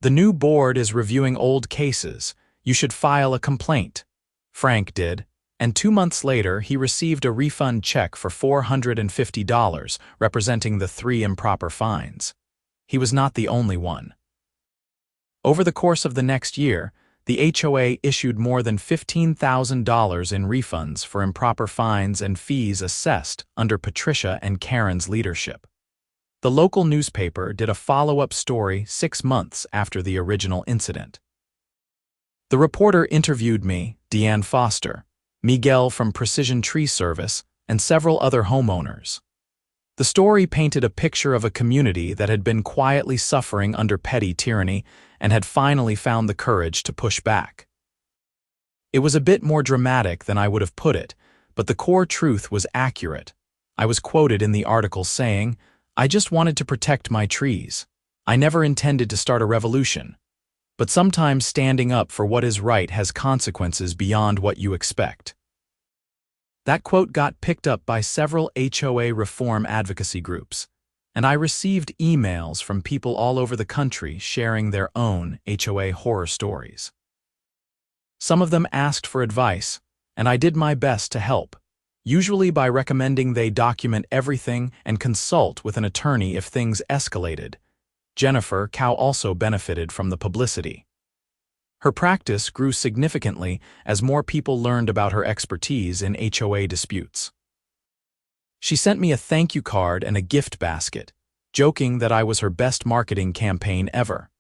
A: The new board is reviewing old cases. You should file a complaint. Frank did, and 2 months later he received a refund check for $450, representing the 3 improper fines. He was not the only one. Over the course of the next year, the HOA issued more than $15,000 in refunds for improper fines and fees assessed under Patricia and Karen's leadership. The local newspaper did a follow-up story 6 months after the original incident. The reporter interviewed me, Deanne Foster, Miguel from Precision Tree Service, and several other homeowners. The story painted a picture of a community that had been quietly suffering under petty tyranny and had finally found the courage to push back. It was a bit more dramatic than I would have put it, but the core truth was accurate. I was quoted in the article saying, "I just wanted to protect my trees. I never intended to start a revolution. But sometimes standing up for what is right has consequences beyond what you expect." That quote got picked up by several HOA reform advocacy groups, and I received emails from people all over the country sharing their own HOA horror stories. Some of them asked for advice, and I did my best to help, usually by recommending they document everything and consult with an attorney if things escalated. Jennifer Cow also benefited from the publicity. Her practice grew significantly as more people learned about her expertise in HOA disputes. She sent me a thank you card and a gift basket, joking that I was her best marketing campaign ever.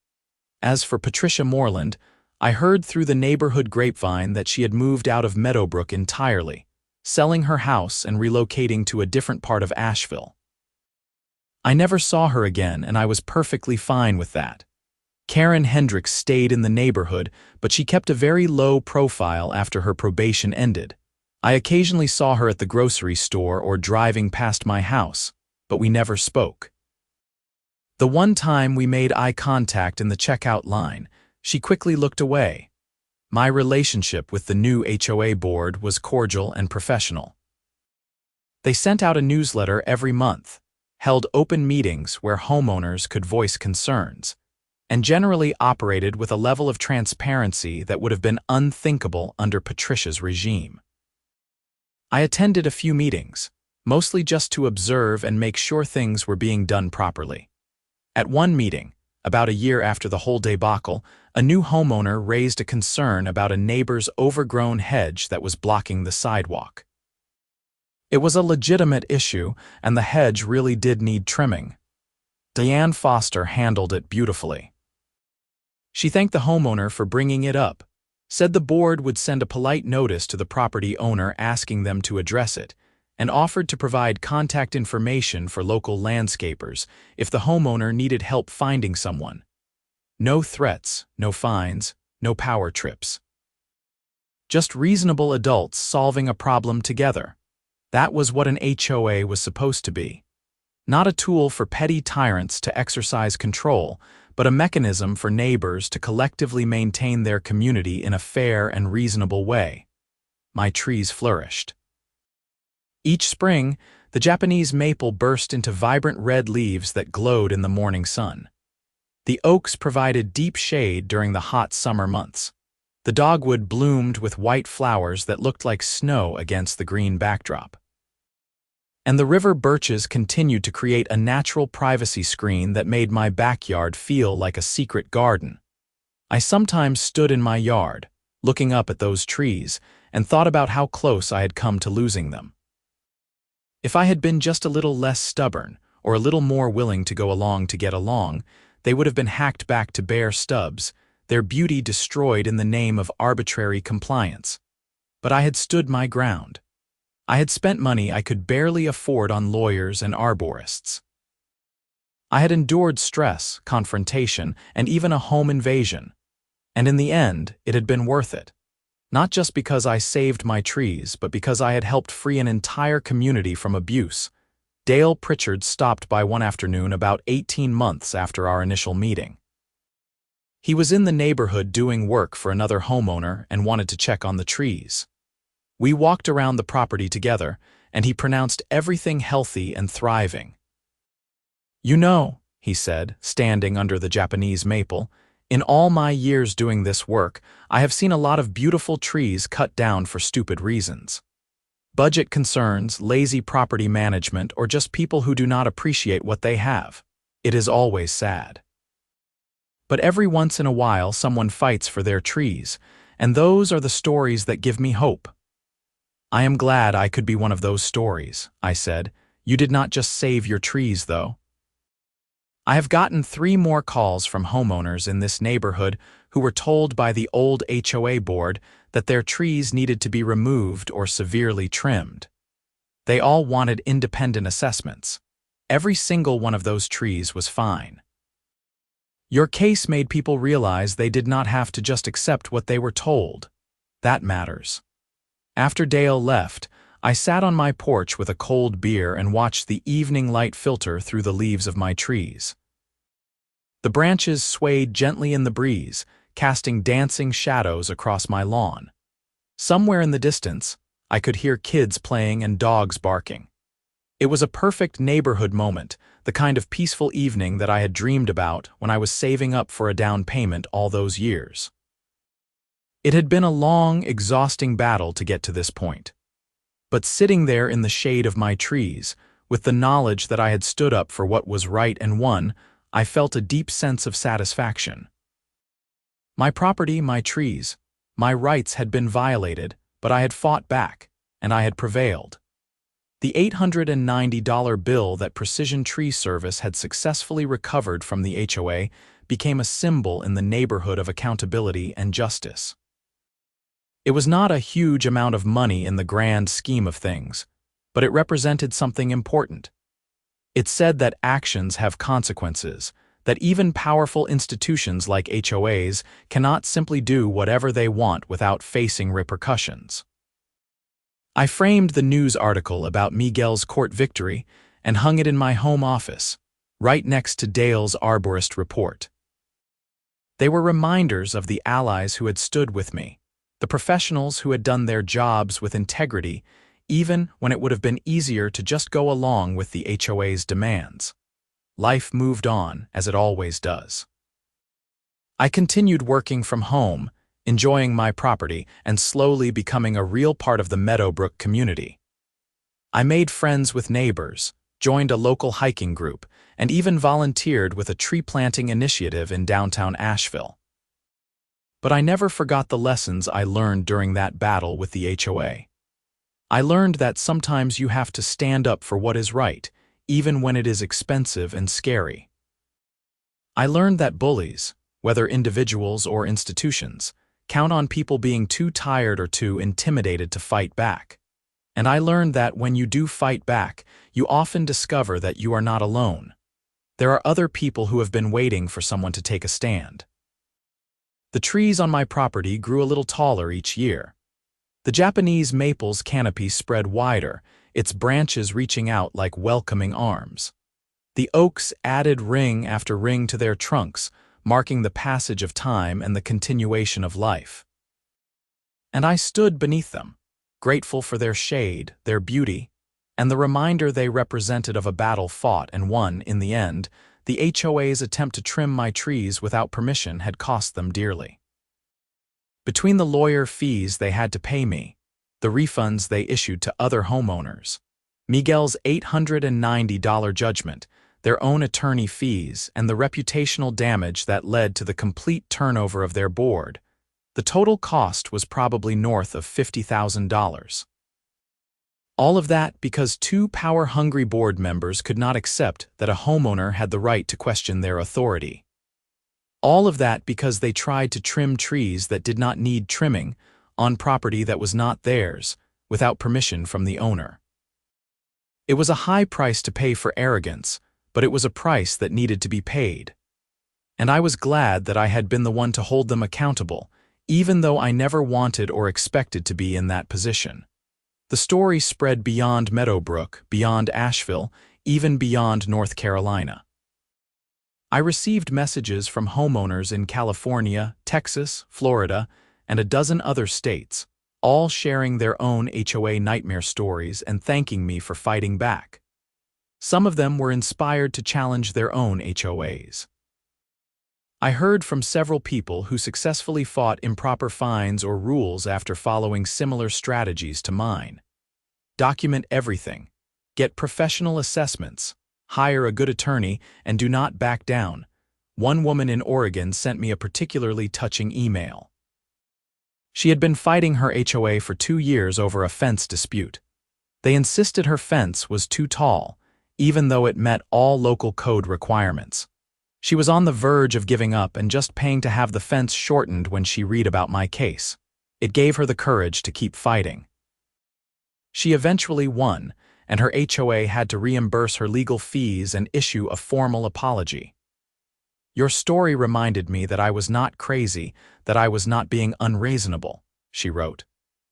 A: As for Patricia Moreland, I heard through the neighborhood grapevine that she had moved out of Meadowbrook entirely, selling her house and relocating to a different part of Asheville. I never saw her again, and I was perfectly fine with that. Karen Hendricks stayed in the neighborhood, but she kept a very low profile after her probation ended. I occasionally saw her at the grocery store or driving past my house, but we never spoke. The one time we made eye contact in the checkout line, she quickly looked away. My relationship with the new HOA board was cordial and professional. They sent out a newsletter every month, held open meetings where homeowners could voice concerns, and generally operated with a level of transparency that would have been unthinkable under Patricia's regime. I attended a few meetings, mostly just to observe and make sure things were being done properly. At one meeting, about a year after the whole debacle, a new homeowner raised a concern about a neighbor's overgrown hedge that was blocking the sidewalk. It was a legitimate issue, and the hedge really did need trimming. Deanne Foster handled it beautifully. She thanked the homeowner for bringing it up, said the board would send a polite notice to the property owner asking them to address it, and offered to provide contact information for local landscapers if the homeowner needed help finding someone. No threats, no fines, no power trips. Just reasonable adults solving a problem together. That was what an HOA was supposed to be. Not a tool for petty tyrants to exercise control, but a mechanism for neighbors to collectively maintain their community in a fair and reasonable way. My trees flourished. Each spring, the Japanese maple burst into vibrant red leaves that glowed in the morning sun. The oaks provided deep shade during the hot summer months. The dogwood bloomed with white flowers that looked like snow against the green backdrop. And the river birches continued to create a natural privacy screen that made my backyard feel like a secret garden. I sometimes stood in my yard, looking up at those trees, and thought about how close I had come to losing them. If I had been just a little less stubborn, or a little more willing to go along to get along, they would have been hacked back to bare stubs, their beauty destroyed in the name of arbitrary compliance. But I had stood my ground. I had spent money I could barely afford on lawyers and arborists. I had endured stress, confrontation, and even a home invasion. And in the end, it had been worth it. Not just because I saved my trees, but because I had helped free an entire community from abuse. Dale Pritchard stopped by one afternoon about 18 months after our initial meeting. He was in the neighborhood doing work for another homeowner and wanted to check on the trees. We walked around the property together, and he pronounced everything healthy and thriving. "You know," he said, standing under the Japanese maple, "in all my years doing this work, I have seen a lot of beautiful trees cut down for stupid reasons. Budget concerns, lazy property management, or just people who do not appreciate what they have. It is always sad. But every once in a while someone fights for their trees, and those are the stories that give me hope." "I am glad I could be one of those stories," I said. "You did not just save your trees, though." I have gotten 3 more calls from homeowners in this neighborhood who were told by the old HOA board that their trees needed to be removed or severely trimmed. They all wanted independent assessments. Every single one of those trees was fine. Your case made people realize they did not have to just accept what they were told. That matters. After Dale left, I sat on my porch with a cold beer and watched the evening light filter through the leaves of my trees. The branches swayed gently in the breeze, casting dancing shadows across my lawn. Somewhere in the distance, I could hear kids playing and dogs barking. It was a perfect neighborhood moment, the kind of peaceful evening that I had dreamed about when I was saving up for a down payment all those years. It had been a long, exhausting battle to get to this point. But sitting there in the shade of my trees, with the knowledge that I had stood up for what was right and won, I felt a deep sense of satisfaction. My property, my trees, my rights had been violated, but I had fought back, and I had prevailed. The $890 bill that Precision Tree Service had successfully recovered from the HOA became a symbol in the neighborhood of accountability and justice. It was not a huge amount of money in the grand scheme of things, but it represented something important. It said that actions have consequences, that even powerful institutions like HOAs cannot simply do whatever they want without facing repercussions. I framed the news article about Miguel's court victory and hung it in my home office, right next to Dale's Arborist report. They were reminders of the allies who had stood with me, the professionals who had done their jobs with integrity, even when it would have been easier to just go along with the HOA's demands. Life moved on, as it always does. I continued working from home, enjoying my property, and slowly becoming a real part of the Meadowbrook community. I made friends with neighbors, joined a local hiking group, and even volunteered with a tree planting initiative in downtown Asheville. But I never forgot the lessons I learned during that battle with the HOA. I learned that sometimes you have to stand up for what is right, even when it is expensive and scary. I learned that bullies, whether individuals or institutions, count on people being too tired or too intimidated to fight back. And I learned that when you do fight back, you often discover that you are not alone. There are other people who have been waiting for someone to take a stand. The trees on my property grew a little taller each year. The Japanese maple's canopy spread wider, its branches reaching out like welcoming arms. The oaks added ring after ring to their trunks, marking the passage of time and the continuation of life. And I stood beneath them, grateful for their shade, their beauty, and the reminder they represented of a battle fought and won in the end. The HOA's attempt to trim my trees without permission had cost them dearly. Between the lawyer fees they had to pay me, the refunds they issued to other homeowners, Miguel's $890 judgment, their own attorney fees, and the reputational damage that led to the complete turnover of their board, the total cost was probably north of $50,000. All of that because two power-hungry board members could not accept that a homeowner had the right to question their authority. All of that because they tried to trim trees that did not need trimming on property that was not theirs, without permission from the owner. It was a high price to pay for arrogance, but it was a price that needed to be paid. And I was glad that I had been the one to hold them accountable, even though I never wanted or expected to be in that position. The story spread beyond Meadowbrook, beyond Asheville, even beyond North Carolina. I received messages from homeowners in California, Texas, Florida, and a dozen other states, all sharing their own HOA nightmare stories and thanking me for fighting back. Some of them were inspired to challenge their own HOAs. I heard from several people who successfully fought improper fines or rules after following similar strategies to mine. Document everything, get professional assessments, hire a good attorney, and do not back down. One woman in Oregon sent me a particularly touching email. She had been fighting her HOA for 2 years over a fence dispute. They insisted her fence was too tall, even though it met all local code requirements. She was on the verge of giving up and just paying to have the fence shortened when she read about my case. It gave her the courage to keep fighting. She eventually won, and her HOA had to reimburse her legal fees and issue a formal apology. Your story reminded me that I was not crazy, that I was not being unreasonable, she wrote.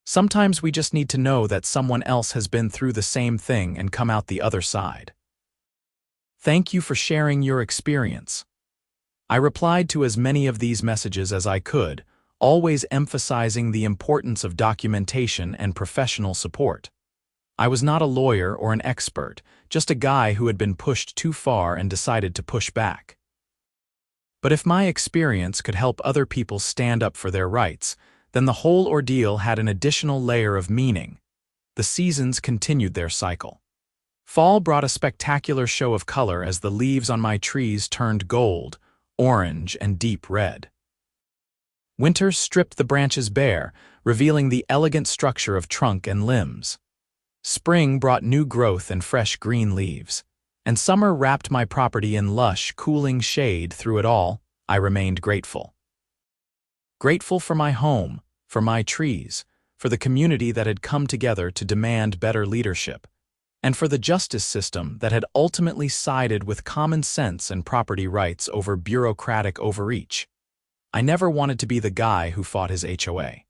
A: Sometimes we just need to know that someone else has been through the same thing and come out the other side. Thank you for sharing your experience. I replied to as many of these messages as I could, always emphasizing the importance of documentation and professional support. I was not a lawyer or an expert, just a guy who had been pushed too far and decided to push back. But if my experience could help other people stand up for their rights, then the whole ordeal had an additional layer of meaning. The seasons continued their cycle. Fall brought a spectacular show of color as the leaves on my trees turned gold, orange, and deep red. Winter stripped the branches bare, revealing the elegant structure of trunk and limbs. Spring brought new growth and fresh green leaves, and summer wrapped my property in lush, cooling shade. Through it all, I remained grateful. Grateful for my home, for my trees, for the community that had come together to demand better leadership, and for the justice system that had ultimately sided with common sense and property rights over bureaucratic overreach. I never wanted to be the guy who fought his HOA.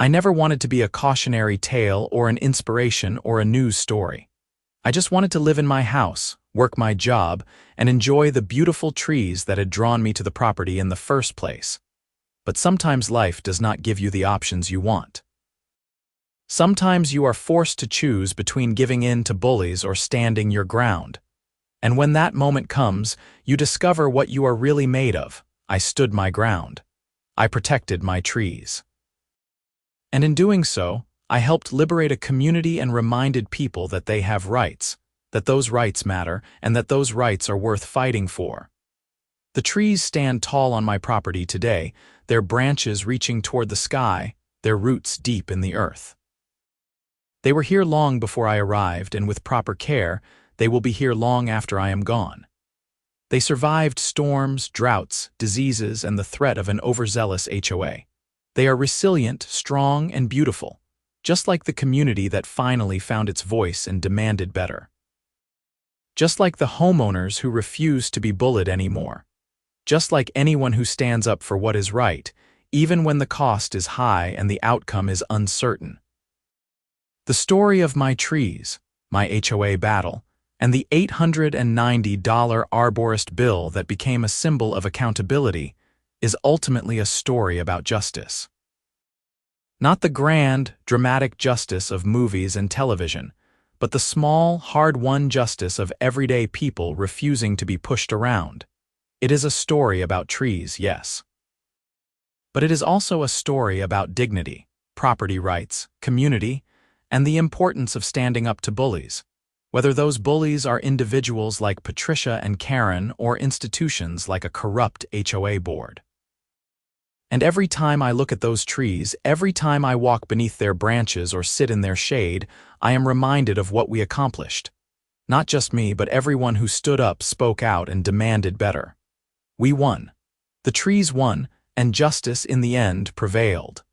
A: I never wanted to be a cautionary tale or an inspiration or a news story. I just wanted to live in my house, work my job, and enjoy the beautiful trees that had drawn me to the property in the first place. But sometimes life does not give you the options you want. Sometimes you are forced to choose between giving in to bullies or standing your ground. And when that moment comes, you discover what you are really made of. I stood my ground. I protected my trees. And in doing so, I helped liberate a community and reminded people that they have rights, that those rights matter, and that those rights are worth fighting for. The trees stand tall on my property today, their branches reaching toward the sky, their roots deep in the earth. They were here long before I arrived, and with proper care, they will be here long after I am gone. They survived storms, droughts, diseases, and the threat of an overzealous HOA. They are resilient, strong, and beautiful, just like the community that finally found its voice and demanded better. Just like the homeowners who refuse to be bullied anymore. Just like anyone who stands up for what is right, even when the cost is high and the outcome is uncertain. The story of my trees, my HOA battle, and the $890 Arborist bill that became a symbol of accountability is ultimately a story about justice. Not the grand, dramatic justice of movies and television, but the small, hard-won justice of everyday people refusing to be pushed around. It is a story about trees, yes. But it is also a story about dignity, property rights, community, and the importance of standing up to bullies, whether those bullies are individuals like Patricia and Karen or institutions like a corrupt HOA board. And every time I look at those trees, every time I walk beneath their branches or sit in their shade, I am reminded of what we accomplished. Not just me, but everyone who stood up, spoke out, and demanded better. We won. The trees won, and justice in the end prevailed.